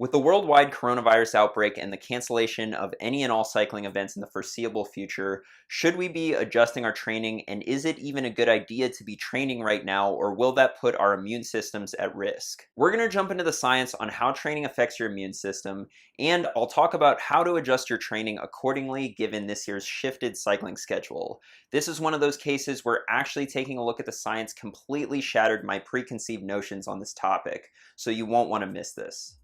With the worldwide coronavirus outbreak and the cancellation of any and all cycling events in the foreseeable future, should we be adjusting our training, and is it even a good idea to be training right now, or will that put our immune systems at risk? We're going to jump into the science on how training affects your immune system, and I'll talk about how to adjust your training accordingly given this year's shifted cycling schedule. This is one of those cases where actually taking a look at the science completely shattered my preconceived notions on this topic, so you won't want to miss this.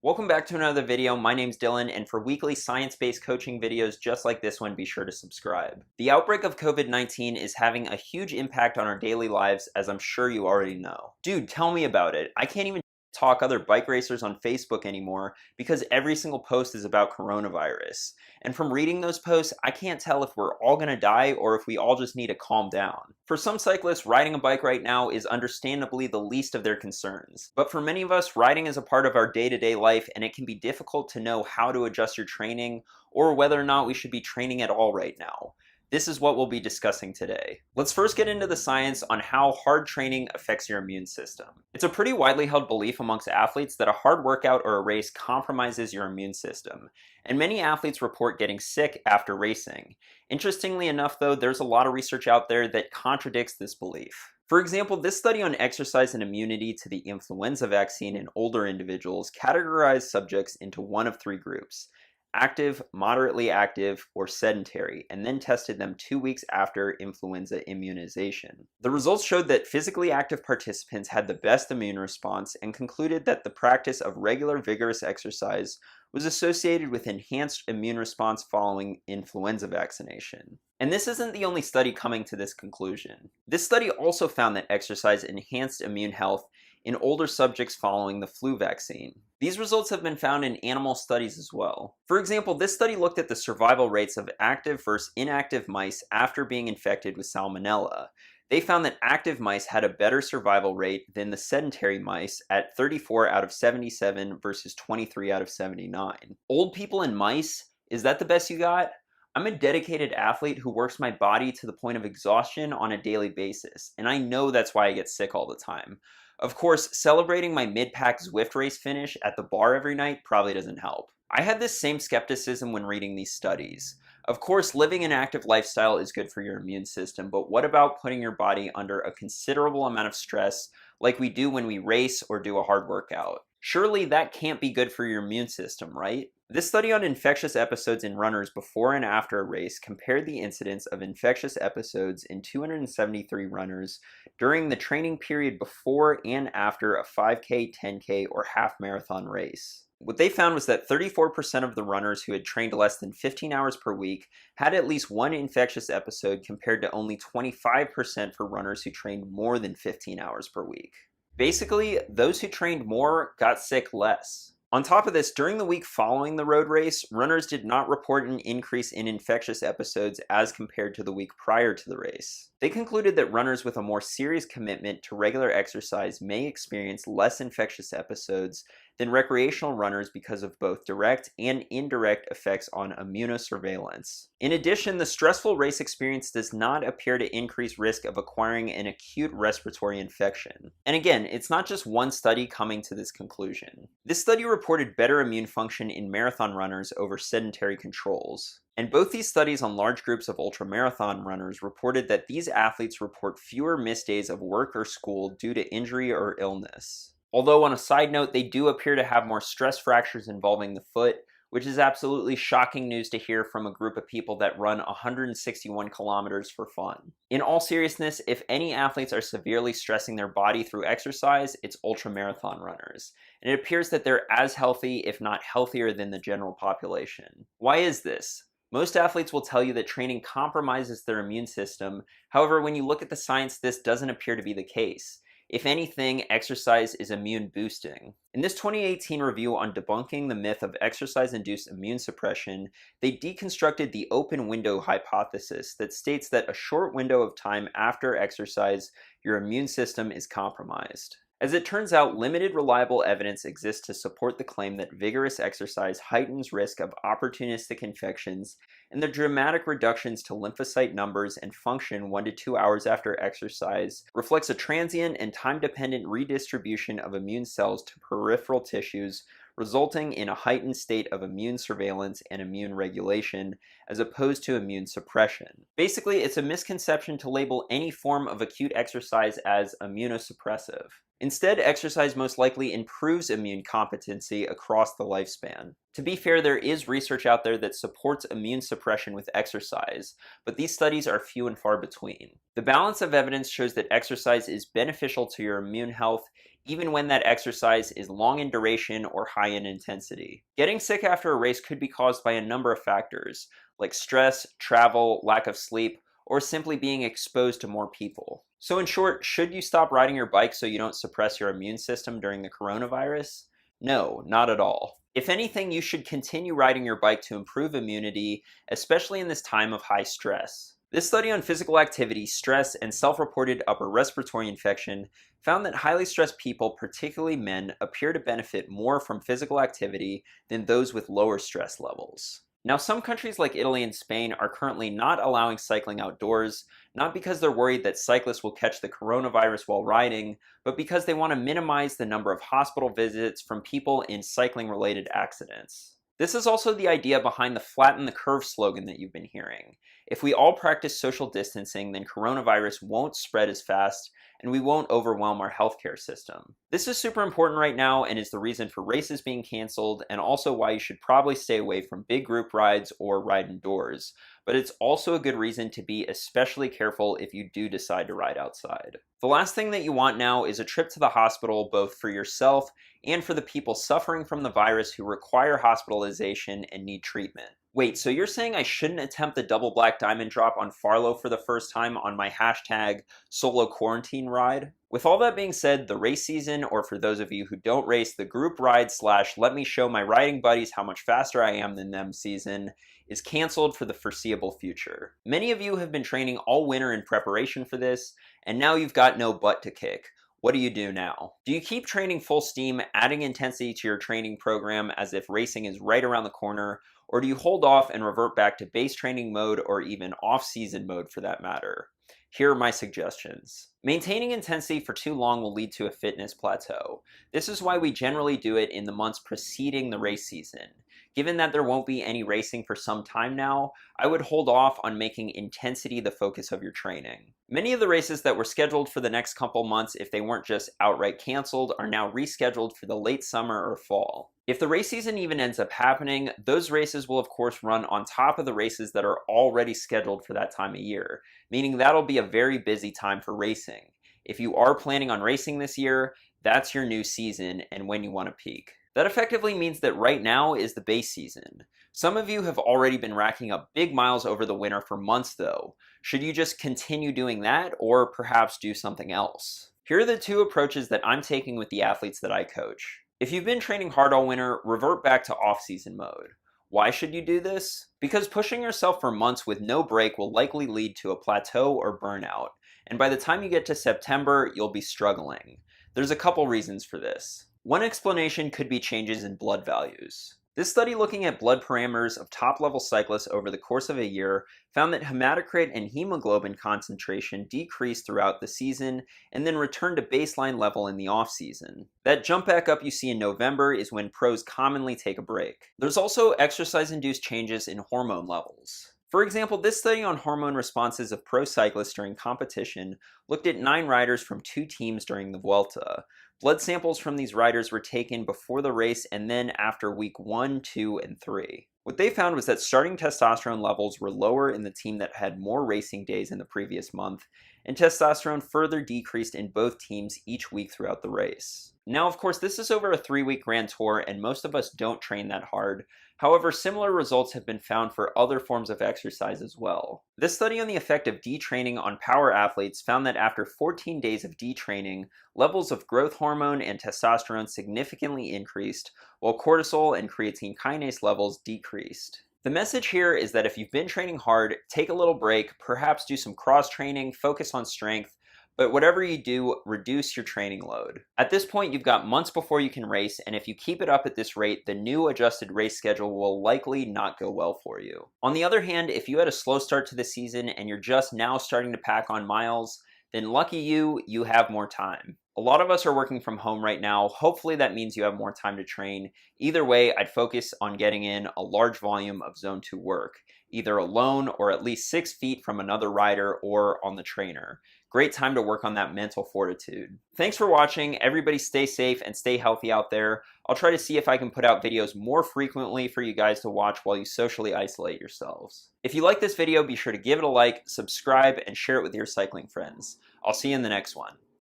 Welcome back to another video. My name's Dylan, and for weekly science-based coaching videos just like this one, be sure to subscribe. The outbreak of COVID-19 is having a huge impact on our daily lives, as I'm sure you already know. Dude, tell me about it. I can't even talk other bike racers on Facebook anymore because every single post is about coronavirus. And from reading those posts, I can't tell if we're all gonna die or if we all just need to calm down. For some cyclists, riding a bike right now is understandably the least of their concerns. But for many of us, riding is a part of our day-to-day life, and it can be difficult to know how to adjust your training or whether or not we should be training at all right now. This is what we'll be discussing today. Let's first get into the science on how hard training affects your immune system. It's a pretty widely held belief amongst athletes that a hard workout or a race compromises your immune system, and many athletes report getting sick after racing. Interestingly enough though, there's a lot of research out there that contradicts this belief. For example, this study on exercise and immunity to the influenza vaccine in older individuals categorized subjects into one of three groups: active, moderately active, or sedentary, and then tested them 2 weeks after influenza immunization. The results showed that physically active participants had the best immune response and concluded that the practice of regular vigorous exercise was associated with enhanced immune response following influenza vaccination. And this isn't the only study coming to this conclusion. This study also found that exercise enhanced immune health in older subjects following the flu vaccine. These results have been found in animal studies as well. For example, this study looked at the survival rates of active versus inactive mice after being infected with salmonella. They found that active mice had a better survival rate than the sedentary mice at 34 out of 77 versus 23 out of 79. Old people and mice, is that the best you got? I'm a dedicated athlete who works my body to the point of exhaustion on a daily basis, and I know that's why I get sick all the time. Of course, celebrating my mid-pack Zwift race finish at the bar every night probably doesn't help. I had this same skepticism when reading these studies. Of course, living an active lifestyle is good for your immune system, but what about putting your body under a considerable amount of stress like we do when we race or do a hard workout? Surely that can't be good for your immune system, right? This study on infectious episodes in runners before and after a race compared the incidence of infectious episodes in 273 runners during the training period before and after a 5K, 10K, or half marathon race. What they found was that 34% of the runners who had trained less than 15 hours per week had at least one infectious episode, compared to only 25% for runners who trained more than 15 hours per week. Basically, those who trained more got sick less. On top of this, during the week following the road race, runners did not report an increase in infectious episodes as compared to the week prior to the race. They concluded that runners with a more serious commitment to regular exercise may experience less infectious episodes than recreational runners because of both direct and indirect effects on immunosurveillance. In addition, the stressful race experience does not appear to increase risk of acquiring an acute respiratory infection. And again, it's not just one study coming to this conclusion. This study reported better immune function in marathon runners over sedentary controls. And both these studies on large groups of ultramarathon runners reported that these athletes report fewer missed days of work or school due to injury or illness. Although on a side note, they do appear to have more stress fractures involving the foot, which is absolutely shocking news to hear from a group of people that run 161 kilometers for fun. In all seriousness, if any athletes are severely stressing their body through exercise, it's ultramarathon runners. And it appears that they're as healthy, if not healthier, than the general population. Why is this? Most athletes will tell you that training compromises their immune system. However, when you look at the science, this doesn't appear to be the case. If anything, exercise is immune boosting. In this 2018 review on debunking the myth of exercise-induced immune suppression, they deconstructed the open window hypothesis that states that a short window of time after exercise, your immune system is compromised. As it turns out, limited reliable evidence exists to support the claim that vigorous exercise heightens risk of opportunistic infections, and the dramatic reductions to lymphocyte numbers and function 1 to 2 hours after exercise reflects a transient and time-dependent redistribution of immune cells to peripheral tissues, resulting in a heightened state of immune surveillance and immune regulation, as opposed to immune suppression. Basically, it's a misconception to label any form of acute exercise as immunosuppressive. Instead, exercise most likely improves immune competency across the lifespan. To be fair, there is research out there that supports immune suppression with exercise, but these studies are few and far between. The balance of evidence shows that exercise is beneficial to your immune health, even when that exercise is long in duration or high in intensity. Getting sick after a race could be caused by a number of factors, like stress, travel, lack of sleep, or simply being exposed to more people. So in short, should you stop riding your bike so you don't suppress your immune system during the coronavirus? No, not at all. If anything, you should continue riding your bike to improve immunity, especially in this time of high stress. This study on physical activity, stress, and self-reported upper respiratory infection found that highly stressed people, particularly men, appear to benefit more from physical activity than those with lower stress levels. Now, some countries like Italy and Spain are currently not allowing cycling outdoors, not because they're worried that cyclists will catch the coronavirus while riding, but because they want to minimize the number of hospital visits from people in cycling-related accidents. This is also the idea behind the flatten the curve slogan that you've been hearing. If we all practice social distancing, then coronavirus won't spread as fast, and we won't overwhelm our healthcare system. This is super important right now and is the reason for races being canceled, and also why you should probably stay away from big group rides or ride indoors. But it's also a good reason to be especially careful if you do decide to ride outside. The last thing that you want now is a trip to the hospital, both for yourself and for the people suffering from the virus who require hospitalization and need treatment. Wait, so you're saying I shouldn't attempt the double black diamond drop on Farlow for the first time on my hashtag solo quarantine ride? With all that being said, the race season, or for those of you who don't race, the group ride / let me show my riding buddies how much faster I am than them season, is canceled for the foreseeable future. Many of you have been training all winter in preparation for this, and now you've got no butt to kick. What do you do now? Do you keep training full steam, adding intensity to your training program as if racing is right around the corner, or do you hold off and revert back to base training mode or even off-season mode for that matter? Here are my suggestions. Maintaining intensity for too long will lead to a fitness plateau. This is why we generally do it in the months preceding the race season. Given that there won't be any racing for some time now, I would hold off on making intensity the focus of your training. Many of the races that were scheduled for the next couple months, if they weren't just outright canceled, are now rescheduled for the late summer or fall. If the race season even ends up happening, those races will of course run on top of the races that are already scheduled for that time of year, meaning that'll be a very busy time for racing. If you are planning on racing this year, that's your new season and when you want to peak. That effectively means that right now is the base season. Some of you have already been racking up big miles over the winter for months though. Should you just continue doing that or perhaps do something else? Here are the two approaches that I'm taking with the athletes that I coach. If you've been training hard all winter, revert back to off-season mode. Why should you do this? Because pushing yourself for months with no break will likely lead to a plateau or burnout, and by the time you get to September, you'll be struggling. There's a couple reasons for this. One explanation could be changes in blood values. This study looking at blood parameters of top-level cyclists over the course of a year found that hematocrit and hemoglobin concentration decreased throughout the season and then returned to baseline level in the off-season. That jump back up you see in November is when pros commonly take a break. There's also exercise-induced changes in hormone levels. For example, this study on hormone responses of pro cyclists during competition looked at 9 riders from 2 teams during the Vuelta. Blood samples from these riders were taken before the race and then after week 1, 2, and 3. What they found was that starting testosterone levels were lower in the team that had more racing days in the previous month, and testosterone further decreased in both teams each week throughout the race. Now, of course, this is over a 3-week Grand Tour, and most of us don't train that hard. However, similar results have been found for other forms of exercise as well. This study on the effect of detraining on power athletes found that after 14 days of detraining, levels of growth hormone and testosterone significantly increased, while cortisol and creatine kinase levels decreased. The message here is that if you've been training hard, take a little break, perhaps do some cross training, focus on strength, But whatever you do, reduce your training load. At this point, you've got months before you can race, and if you keep it up at this rate, the new adjusted race schedule will likely not go well for you. On the other hand, if you had a slow start to the season and you're just now starting to pack on miles, then lucky you, you have more time. A lot of us are working from home right now. Hopefully that means you have more time to train. Either way, I'd focus on getting in a large volume of Zone 2 work, either alone or at least 6 feet from another rider or on the trainer. Great time to work on that mental fortitude. Thanks for watching. Everybody stay safe and stay healthy out there. I'll try to see if I can put out videos more frequently for you guys to watch while you socially isolate yourselves. If you like this video, be sure to give it a like, subscribe, and share it with your cycling friends. I'll see you in the next one.